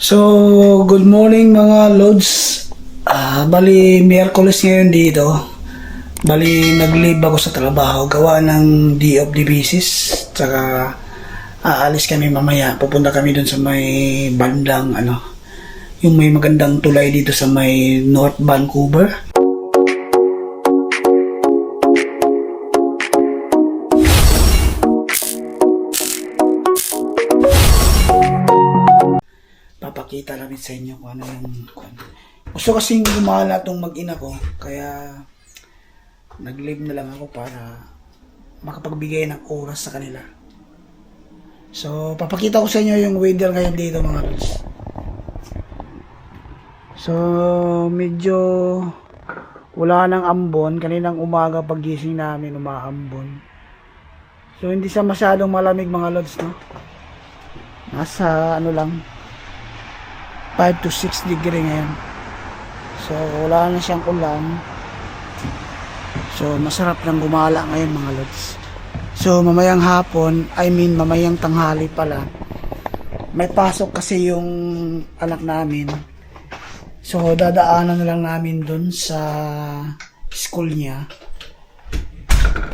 So, good morning mga Lods. Bali, Miyerkules ngayon dito. Bali, nag-leave ako sa trabaho. Gawa ng day of the business. Tsaka, aalis kami mamaya. Pupunta kami dun sa may bandang, yung may magandang tulay dito sa may North Vancouver. Papakita namin sa inyo kung ano yung gusto kasing gumala itong mag-ina ko, kaya nag-leave na lang ako para makapagbigay ng oras sa kanila. So papakita ko sa inyo yung weather ngayon dito mga lods. So medyo wala nang ambon. Kaninang umaga pagising namin umaambon. So hindi siya masyadong malamig mga lods, no? Nasa lang 5 to 6 degree ngayon. So wala na siyang ulan. So masarap lang gumala ngayon mga lods. So mamayang hapon, mamayang tanghali pala, may pasok kasi yung anak namin. So dadaanan na lang namin dun sa school niya.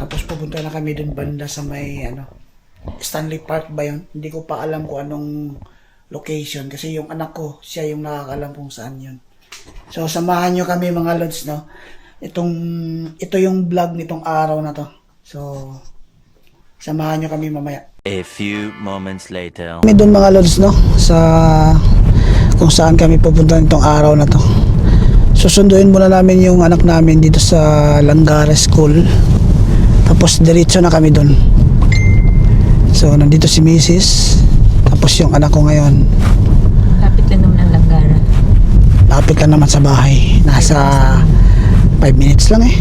Tapos pupunta na kami dun banda sa may Stanley Park ba yun? Hindi ko pa alam kung anong location kasi yung anak ko, siya yung nakakalam kung saan yun. So samahan nyo kami mga lods, no? Ito yung vlog nitong araw na to. So samahan nyo kami mamaya. A few moments later. Kami doon mga lods, no? Sa kung saan kami pupunta nitong araw na to. Susunduin muna namin yung anak namin dito sa Langara School. Tapos diretso na kami doon. So nandito si Mrs. Tapos yung anak ko ngayon. Lapit lang naman ang Langara. Lapit lang naman sa bahay. Nasa 5 minutes lang eh.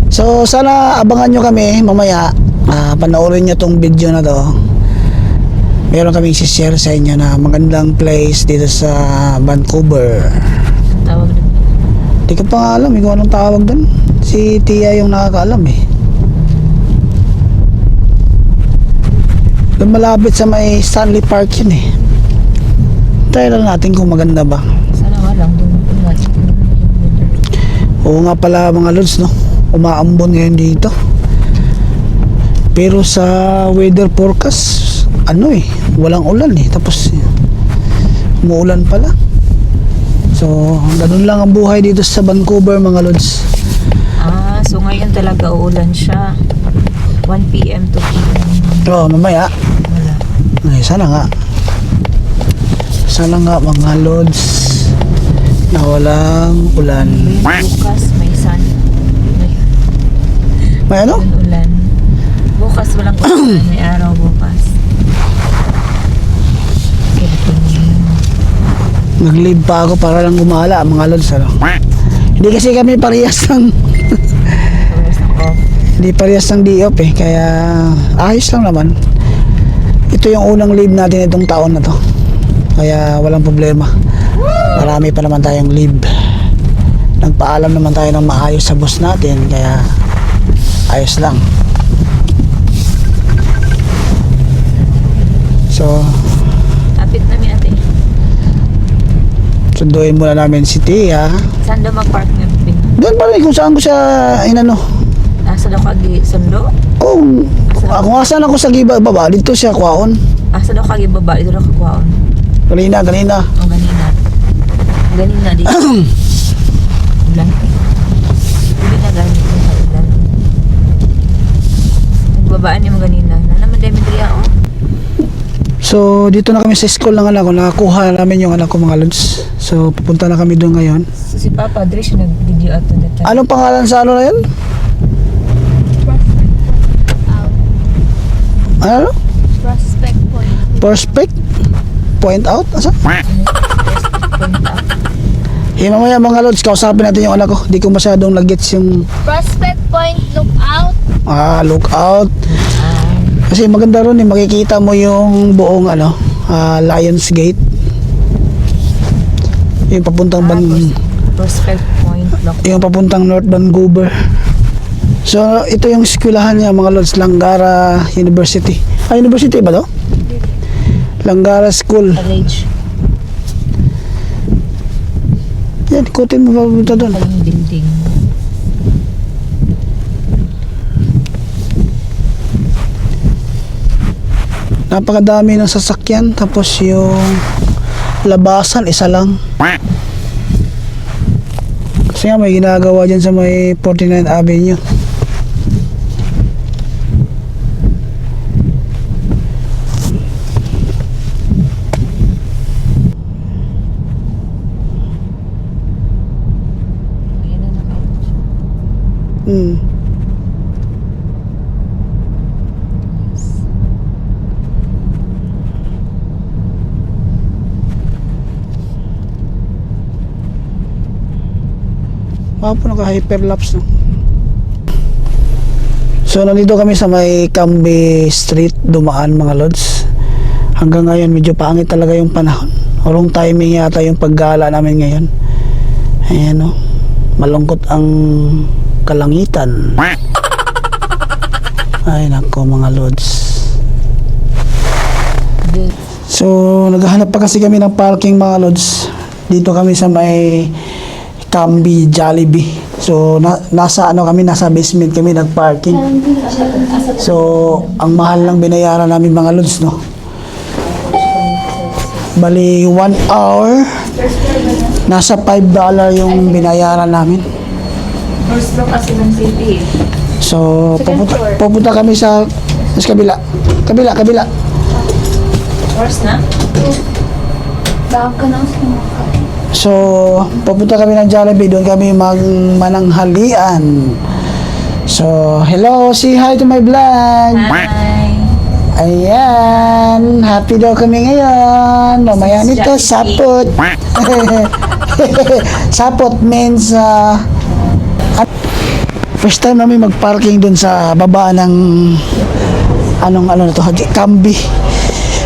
So sana abangan nyo kami mamaya. Panoorin nyo tong video na to. Meron kaming share sa inyo na magandang place dito sa Vancouver. Ang tawag doon. Di ko pa nga alam kung anong tawag doon. Si Tia yung nakakaalam eh. Doon malapit sa may Stanley Park yun eh. Try lang natin kung maganda ba. Sana nga lang doon. Oo nga pala mga lods, no? Umaambon ngayon dito. Pero sa weather forecast, walang ulan eh. Tapos umuulan pala. So ganun lang ang buhay dito sa Vancouver mga lods. So ngayon talaga uulan siya. 1 PM to PM. Oo, mamaya. Wala. Ay, sana nga. Sana nga mga lods na walang ulan. Bukas may sun. May ano? Ulan. Bukas walang ulan. May araw bukas. Nag-leave pa ako para lang gumala mga lods, Hindi kasi kami parehas ng Tapos ng off. hindi parehas ng day off eh, kaya ayos lang naman. Ito yung unang leave natin itong taon na to, kaya walang problema. Marami pa naman tayong leave. Nagpaalam naman tayo ng maayos sa boss natin, kaya ayos lang. So Apit namin ate. sunduin muna namin si Tia. Saan daw mag-park ng pin? Doon pa rin kung saan ko siya Asa daw kagi sundo? Oh, ako nga saan ako sa baba, dito siya kwaon. Asa daw kagi baba? Dito daw kakwaon. Kanina. O ganina. Ganina dito. Ulan. Hindi na ganito sa ulan. Nagbabaan niyo mo ganina. Na naman dami diriya oh. So dito na kami sa school ng anak ko. Nakakuha na namin yung anak ko mga lods. So pupunta na kami doon ngayon. So si Papa Dre siya nag-video out on that time. Anong pangalan sa na yun? Ano? Prospect Point. Prospect? Point out? Asa? Mamaya mga lods, kausapin natin yung anak ko. Di ko masyadong nag-gets yung Prospect Point Lookout. lookout. Kasi maganda ron eh, makikita mo yung buong Lions Gate. Yung papuntang Prospect Point Lock. yung papuntang North Vancouver. So ito yung eskwelahan niya mga lods, Langara University. University ba to? Langgara School. College. Yan, ikutin mo papunta doon. Yung building. Napakadami ng sasakyan. Tapos yung labasan, isa lang. Kasi nga may ginagawa dyan sa may 49 Avenue. Ayan na nakaupo siya. Hmm. Po naka-hyperlapse no. So nandito kami sa may Camby Street dumaan mga lods. Hanggang ngayon medyo pangit talaga yung panahon. Wrong timing yata yung paggala namin ngayon. Ayan no. Malungkot ang kalangitan. Ay nako mga lods. So naghahanap pa kasi kami ng parking mga lods. Dito kami sa may Camby Jollibee. So nasa ano kami, nasa basement kami nagparking. So ang mahal lang binayaran namin mga lods no. Bali 1 hour nasa $5 yung binayaran namin. First floor kasi ng city. So pupunta kami sa kabila. Kabila. First na? Baka ka na sa mga kain. So, pupunta kami ng Jollibee, doon kami mananghalian. So, hello, say hi to my vlog. Hi. Ayan, happy daw kami ngayon. Mamaya nito, sapot. Sapot means, first time namin mag-parking doon sa baba ng, ano na to, Camby.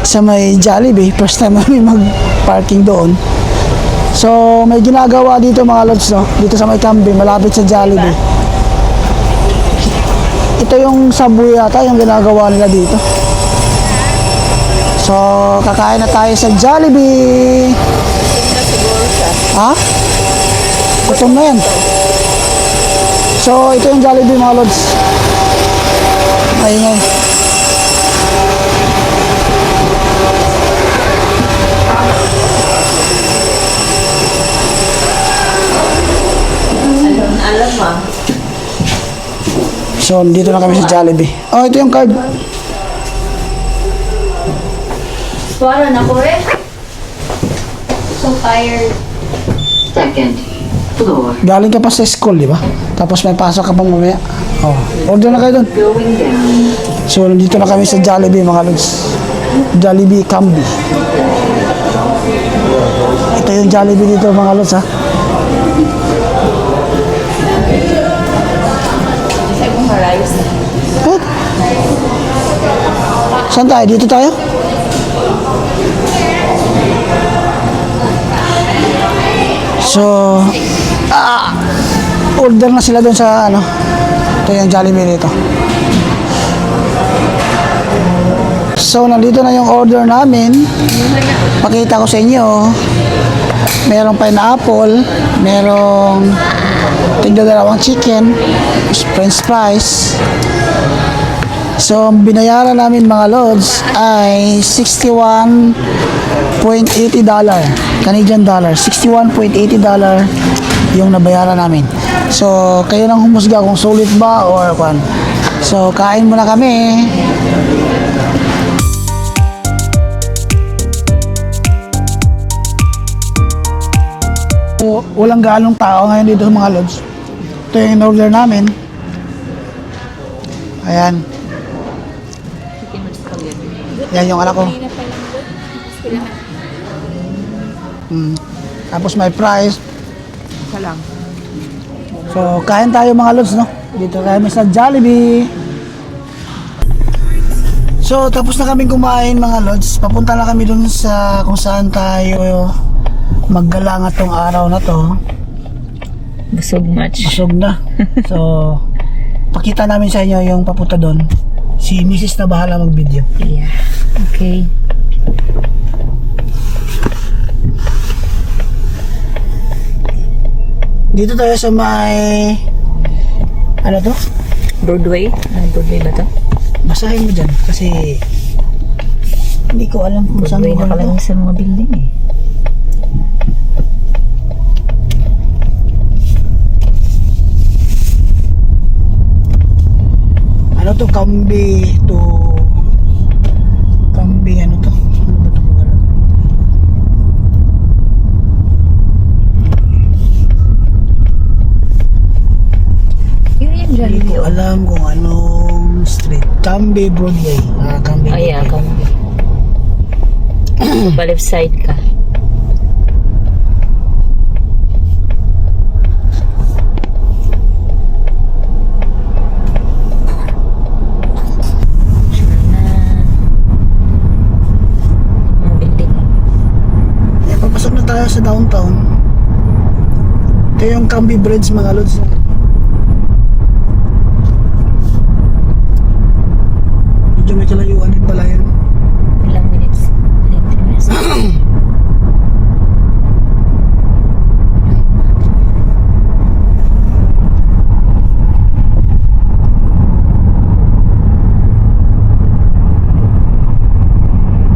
Sa may Jollibee, first time namin mag-parking doon. So, may ginagawa dito mga lods, no? Dito sa may Camby, malapit sa Jollibee. Ito yung Subway yata, yung ginagawa nila dito. So, kakain na tayo sa Jollibee. Ha? Gutom na yan. So, ito yung Jollibee mga lods. Ayun. Alam mo. So, dito na kami sa Jollibee. Oh, ito yung card. Tuwara na ko eh. So tired. Second floor. Galing ka pa sa school, di ba? Tapos may pasok ka pa mamaya. Oh, order na kayo doon. Going down. So, nandito na kami sa Jollibee, mga lods. Jollibee Camby. Ito yung Jollibee dito, mga lods, ha? What? Saan tayo? Dito tayo? So, order na sila doon sa, ano, ito yung Jollibee dito. So, nandito na yung order namin. Pakita ko sa inyo. Merong pineapple, merong tigda-dalawang chicken, french fries. So, ang binayaran namin mga lods ay $61.80 Canadian dollar. $61.80 yung nabayaran namin. So, kayo nang humusga kung sulit ba or kwan. So, kain muna kami. So, walang galong tao ngayon dito sa mga lods. Ito yung in-order namin. Ayan. Yan yung anak ko. Tapos may fries. Isa lang. So, kain tayo mga lods, no? Dito kami sa Jollibee. So, tapos na kaming kumain mga lods. Papunta na kami dun sa kung saan tayo maggalangat tong araw na to. Busog much. Busog na. So, pakita namin sa inyo yung papunta doon. Si Mrs. na bahala mag-video. Yeah. Okay. Dito tayo sa may... Ano to? Broadway? Broadway ba to? Basahin mo dyan kasi... Hindi ko alam kung saan Broadway mo nakalagay sa mga building eh. Ano to? Camby to... Camby ano to? Ano ba to pangalan? Yun yung dyan. Hindi ko alam kung anong street. Camby Broadway. Camby Ay, Broadway. Camby. Pa left side ka. Mga building. Eh, papasok na tayo sa downtown. Ito yung Camby Bridge mga lods. Medyo may kalayuan din pala yun. Ilang minutes? 90 minutes.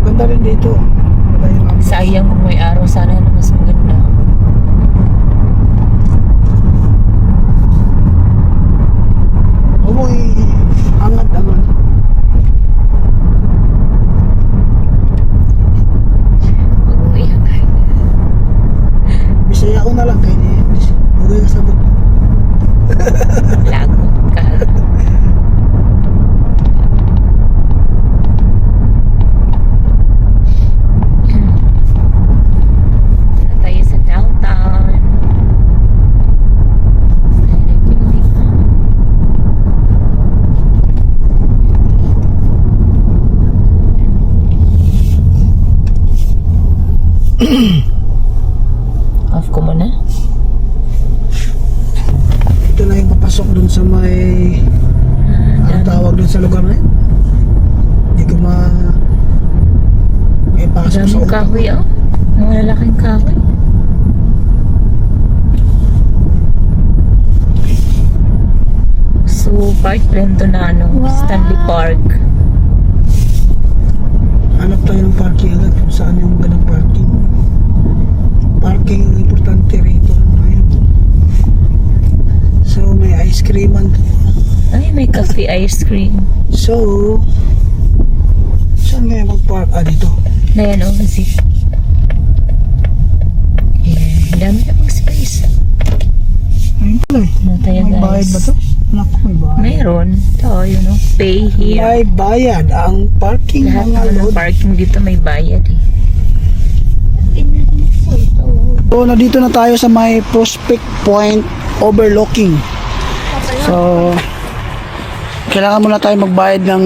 Ganda rin dito. Wala yung ambon. Sayang kung may araw, sana na mas maganda. Oo, angat-angat. Mag-uwihan ka. Bisaya ko na lang kay ni. Bugay ka sabot. Lagot ka. Wala tayo sa downtown. Ayun ang building. Off ko muna. Ito na yung papasok dun sa may... Ang tawag dun sa lugar na yun. Hindi ko ma... May pasok sa Daming utak. kahoy, oh. Mga lalaking kahoy. So, parkland to na ano, Stanley Park. Hanap tayo ng parking agad kung saan yung ganang parking. Parking ang importante rito. Ayun. So may ice cream man. Ay, may cafe ice cream. So saan kaya mag-park? Dito. Na yan, oh, kasi. Ayan, ang dami namang space. Ayun pala eh. Ano tayo, May bayad guys? ba to? Naku, may bayad. Mayroon. Ito, you know, pay here. May bayad ang parking Lahat mga naman ng load. parking dito may bayad eh. So nandito na tayo sa may Prospect Point overlooking. So kailangan muna tayo magbayad ng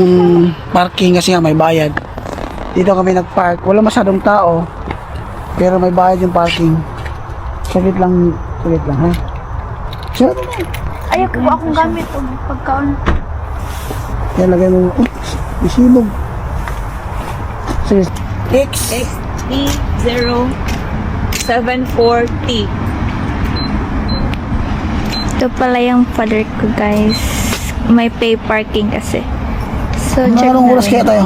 parking kasi nga may bayad. Dito kami nagpark. Wala masyadong tao. Pero may bayad yung parking. Saglit lang ha. So, Ayaw ko akong gamit o pagkaon. yan lagay mo. Isilog. Sige. X. X3074T. Ito pala yung father ko, guys. May pay parking kasi. So, check Anong oras natin. kaya tayo?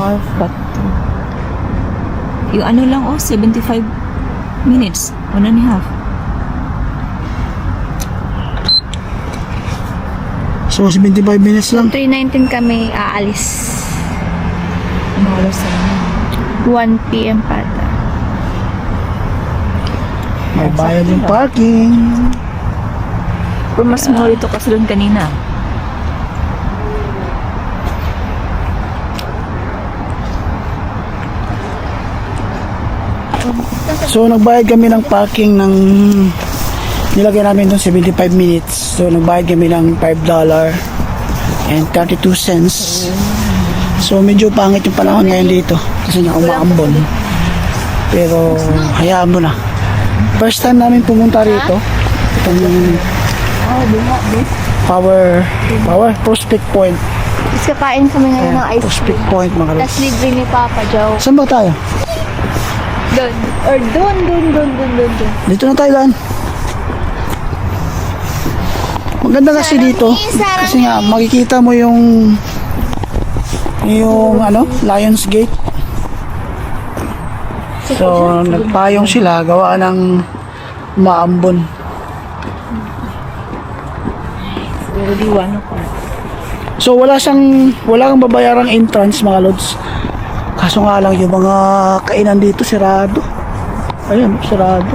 Yung ano lang, oh, 75 minutes. 1.5. So 75 minutes lang. 3:19 kami aalis. Ano oras na? 1 p.m. pata. May bayad yung parking. Pero mas mura ito kasi doon kanina. So nagbayad kami ng parking ng nilagay namin doon 75 minutes. So nagbayad kami ng $5 and 32 cents. So medyo pangit yung panahon ngayon dito kasi nga umaambon. Pero hayaan mo na. First time namin pumunta rito. Itong Prospect Point. Tapos kakain kami ngayon ng ice cream. Prospect Point mga Tapos lods. libre ni Papa Joe. Saan ba tayo? Doon. Or doon. Dito na tayo daan. Maganda kasi dito. Kasi nga, makikita mo yung ano, Lions Gate. So, nagpayong sila, gawa ng maambon. Pero diwan ako. So, wala kang babayarang entrance, mga lods. Kaso nga lang, yung mga kainan dito, sirado. Ayan, sirado.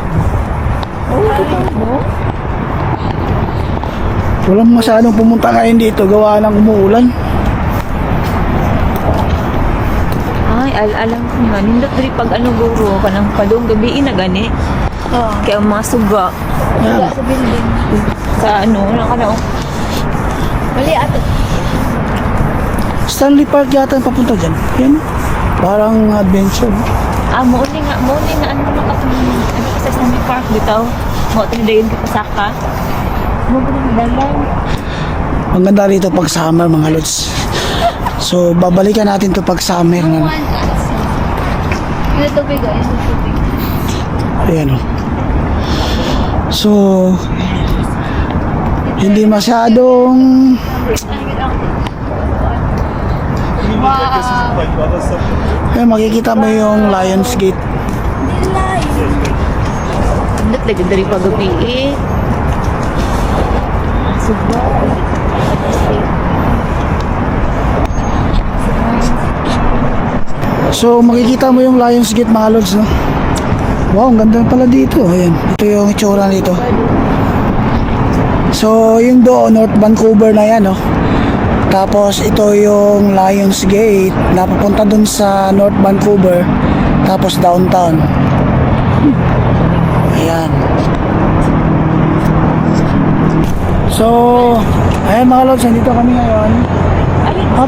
Walang masyadong pumunta ngayon dito, gawa ng umuulan. Ay, alam ko nga. Nindot diri pag ano guro, kanang padong gabi na gani. Kaya ang mga suga. Ayan. Sa building. Sa ano, Mali ato. Stanley Park yata ang papunta dyan. Yan. Parang adventure. mo na ano na sa Stanley Park bitaw. Mo tinidayon ka pasaka. Mo ba na dalan? Ang ganda rito pag summer, mga lods. So, babalikan natin to pag summer. Na. Yung tubig o, yung tubig. Ayan o. So, hindi masyadong... Ayan, makikita mo yung Lions Gate. Nindot lagi diri pag gabi eh. Suga. So, makikita mo yung Lions Gate, mga lods, no? Wow, ang ganda pala dito. Ayan, ito yung itsura nito. So, yung doon, North Vancouver na yan, no? Tapos, ito yung Lions Gate na papunta dun sa North Vancouver. Tapos, downtown. Ayan. So, ayan mga lods, nandito kami ngayon.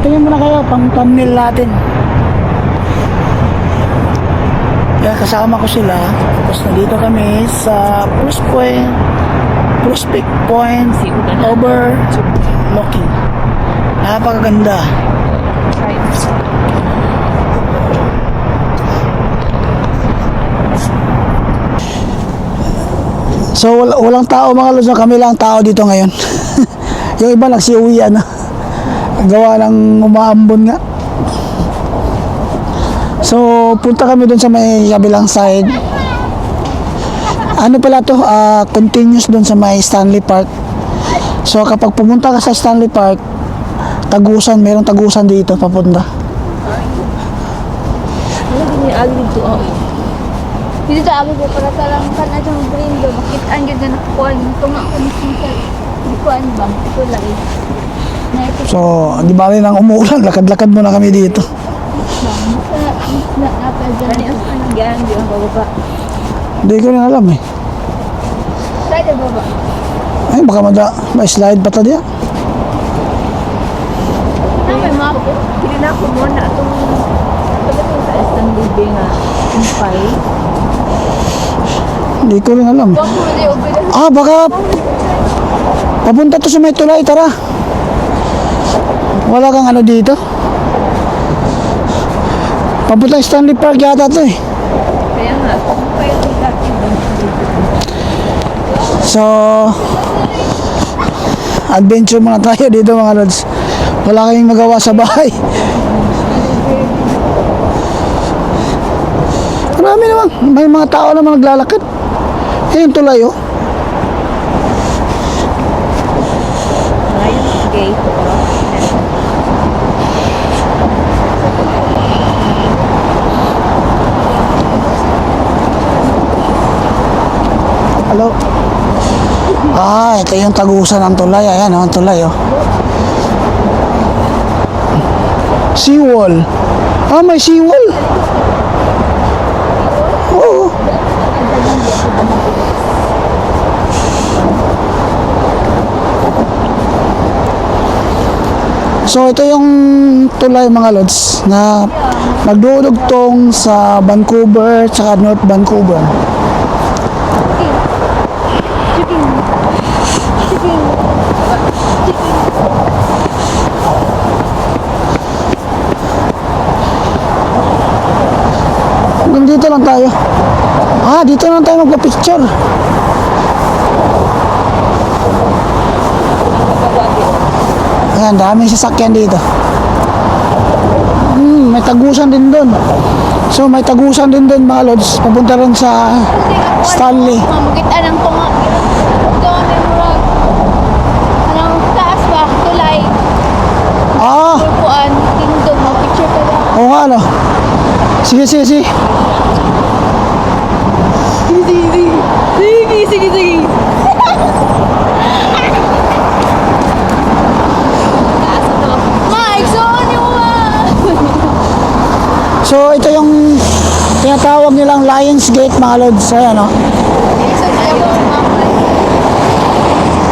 Tingin mo na kayo, pang thumbnail natin. Kaya kasama ko sila. Tapos nandito kami sa Prospect Point overlooking. Napakaganda. So walang tao, mga lods, kami lang tao dito ngayon. Yung iba nagsiuwi na. Gawa ng umaambon nga. So, punta kami dun sa may kabilang side. Ano pala to? Continuous dun sa may Stanley Park. So, kapag pumunta ka sa Stanley Park, tagusan, merong tagusan dito papunta. Ano din ni ali dito oh. Dito sa abi ko para talang kan aja mo brindo. Bakit anjud na nakuan tunga ko ni sinta. Di ko an ba? Ito lagi. Na ito So, di ba rin ang umuulan, lakad-lakad muna kami dito. na apa Kani dyan. ang panagyan di ang bababa. Hindi ko rin alam eh. Try baba. Ay, baka may slide pa tadi. May map. Kinina ko mo na atong pagdating sa Stanley nga impay. Hindi ko rin alam. Wag mo di obeda. Baka papunta to sa may tulay, tara. Wala kang ano dito? Papunta Stanley Park yata to eh. Kaya nga kung kayo dati doon. So, adventure muna tayo dito, mga lods. Wala kayong magawa sa bahay. Marami naman. May mga tao naman naglalakad. Yung tulay oh. Lions Gate. Hello? Ito yung tagusan ng tulay. Ayan, ang tulay oh. Seawall. May seawall. Oo. So ito yung tulay, mga lods, na nagdudugtong sa Vancouver at North Vancouver. Hanggang dito lang tayo. dito na tayo magpa-picture. Ayan, daming sasakyan dito. May tagusan din doon. So may tagusan din doon mga lods. Papunta rin sa Stanley. Mamukitaan ang tunga. Ito ang memorag. Anong taas ba? Tulay. Ah, Purpuan. Tindog. Mag-picture ka lang. oo nga no. Sige, sige, sige. Sige. Mike, saan yung So ito yung tinatawag nilang Lions Gate mga lods. Ayan no.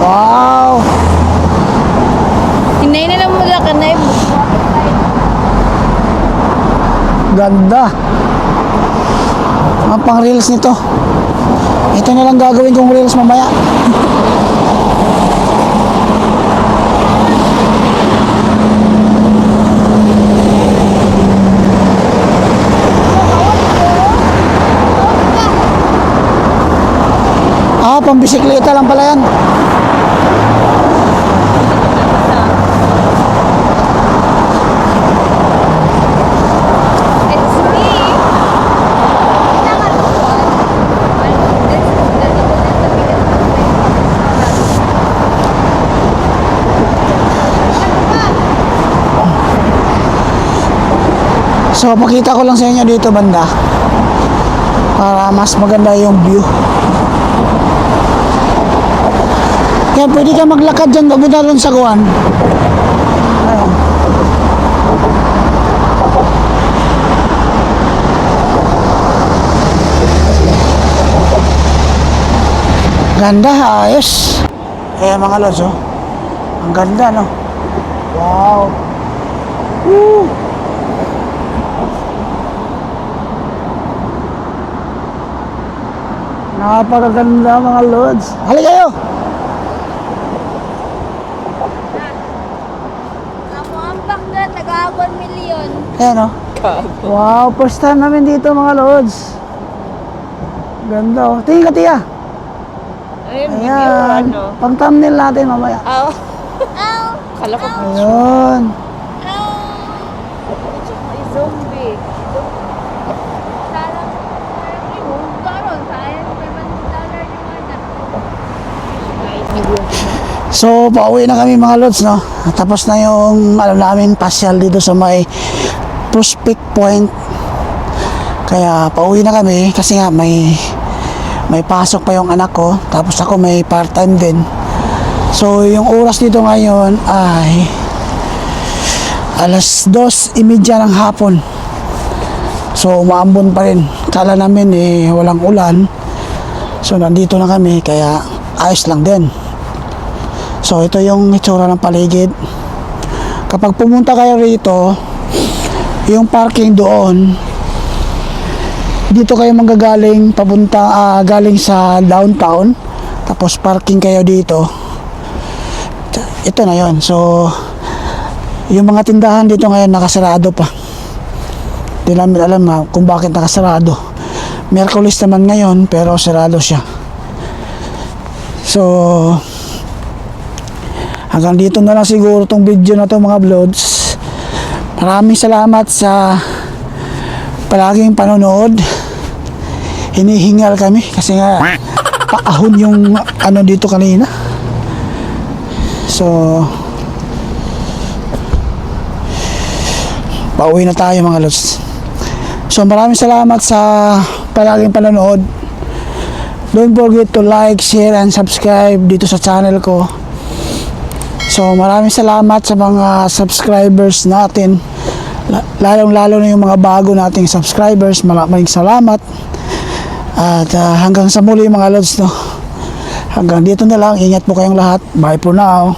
Wow. Hinay na lang mula ka na Ganda. Ang pang reels nito. Ito na lang gagawin kong reels mamaya. Ah, pambisikleta lang pala yan. It's me. So, pakita ko lang sa inyo dito banda para mas maganda yung view. Kaya pwede ka maglakad dyan, papunta rin sa Guan. Ayan. Ganda, ayos. Ayan mga lods, oh. Ang ganda, no? Wow. Woo! Napakaganda mga lods. Halika kayo! Ako ang bangga, taga-1 million. Ayan o. Wow, first time namin dito mga lods. Ganda o. Tingin ka tiya. Ayun, Ayan. Pang thumbnail natin mamaya. Aw. Ow! Kala ko Ayun. zombie. Sarang, karon, sayang, $500 yung anak. So, pauwi na kami mga lods, no? Tapos na yung, namin, pasyal dito sa may Prospect Point. Kaya, pauwi na kami kasi nga may pasok pa yung anak ko. Tapos ako may part-time din. So, yung oras dito ngayon ay alas 2:30 ng hapon. So, umaambon pa rin. Kala namin walang ulan. So, nandito na kami kaya ayos lang din. So, ito yung itsura ng paligid. Kapag pumunta kayo rito, yung parking doon, dito kayo manggagaling papunta galing sa downtown. Tapos parking kayo dito. Ito na yon. So, yung mga tindahan dito ngayon nakasarado pa. Hindi namin alam kung bakit nakasarado. Miyerkules naman ngayon pero sarado siya. So, hanggang dito na lang siguro tong video na to mga vlogs. Maraming salamat sa palaging panonood. Hinihingal kami kasi nga paahon yung ano dito kanina. So, pauwi na tayo mga lods. So maraming salamat sa palaging panonood. Don't forget to like, share, and subscribe dito sa channel ko. So maraming salamat sa mga subscribers natin. Lalong-lalo na yung mga bago nating subscribers. Maraming salamat. At hanggang sa muli mga lods, no? Hanggang dito na lang. Ingat po kayong lahat. Bye for now.